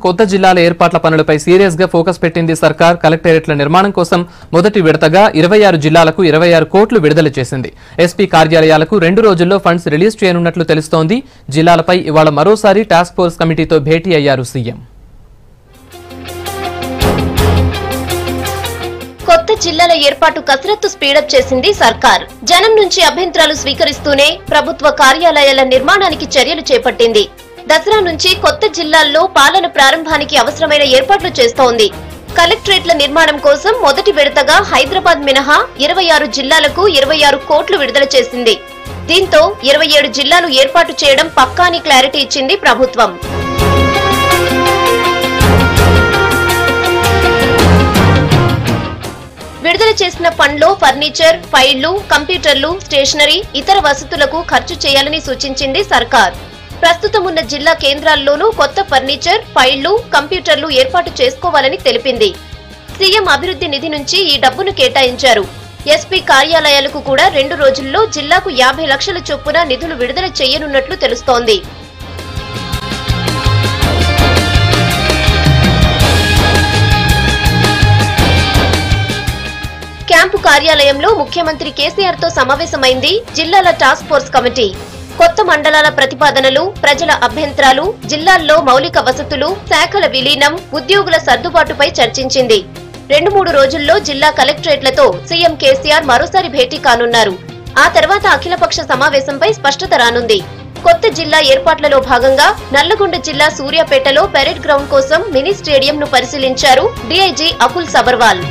కొత్త జిల్లాల ఏర్పాట్ల పనులపై సీరియస్ గా ఫోకస్ పెట్టింది సర్కార్. కలెక్టరేట్ల నిర్మాణం కోసం మొదటి విడతగా 26 జిల్లాలకు 26 కోట్లు విడుదల చేసింది. ఎస్పీ కార్యాలయాలకు 2 రోజుల్లో ఫండ్స్ రిలీజ్ చేయనున్నట్లు తెలుస్తోంది. జిల్లాలపై ఇవాళ మరోసారి టాస్క్ ఫోర్స్ కమిటీతో భేటీ అయ్యారు సీఎం. కొత్త జిల్లాల ఏర్పాటు కసరత్తు స్పీడప్ చేసింది సర్కార్. జనం నుంచి అభ్యంతరాలు స్వీకరిస్తూనే ప్రభుత్వ కార్యాలయాల నిర్మాణానికి చర్యలు చేపట్టింది. దసరా నుంచి కొత్త జిల్లాల్లో పాలన ప్రారంభానికి అవసరమైన ఏర్పాట్లు చేస్తోంది. కలెక్టరేట్ల నిర్మాణం కోసం మొదటి విడతగా హైదరాబాద్ మినహా 26 జిల్లాలకు 26 కోట్లు విడుదల చేసింది. దీంతో 27 జిల్లాలు ఏర్పాటు చేయడం పక్కా అని క్లారిటీ ఇచ్చింది ప్రభుత్వం. విడుదల చేసిన ఫండ్లో ఫర్నిచర్, ఫైళ్లు, కంప్యూటర్లు, స్టేషనరీ, ఇతర వసతులకు ఖర్చు చేయాలని సూచించింది సర్కార్. ప్రస్తుతం ఉన్న జిల్లా కేంద్రాల్లోనూ కొత్త ఫర్నిచర్, ఫైళ్లు, కంప్యూటర్లు ఏర్పాటు చేసుకోవాలని తెలిపింది. సీఎం అభివృద్ధి నిధి నుంచి ఈ డబ్బును కేటాయించారు. ఎస్పీ కార్యాలయాలకు కూడా 2 రోజుల్లో జిల్లాకు 50 లక్షల చొప్పున నిధులు విడుదల చేయనున్నట్లు తెలుస్తోంది. క్యాంపు కార్యాలయంలో ముఖ్యమంత్రి కేసీఆర్ తో సమావేశమైంది జిల్లాల టాస్క్ ఫోర్స్ కమిటీ. కొత్త మండలాల ప్రతిపాదనలు, ప్రజల అభ్యంతరాలు, జిల్లాల్లో మౌలిక వసతులు, శాఖల విలీనం, ఉద్యోగుల సర్దుబాటుపై చర్చించింది. 2-3 రోజుల్లో జిల్లా కలెక్టరేట్లతో సీఎం కేసీఆర్ మరోసారి భేటీ కానున్నారు. ఆ తర్వాత అఖిలపక్ష సమావేశంపై స్పష్టత రానుంది. కొత్త జిల్లా ఏర్పాట్లలో భాగంగా నల్లగొండ జిల్లా సూర్యాపేటలో పెరేడ్ గ్రౌండ్ కోసం మినీ స్టేడియంను పరిశీలించారు డీఐజీ అకుల్ సబర్వాల్.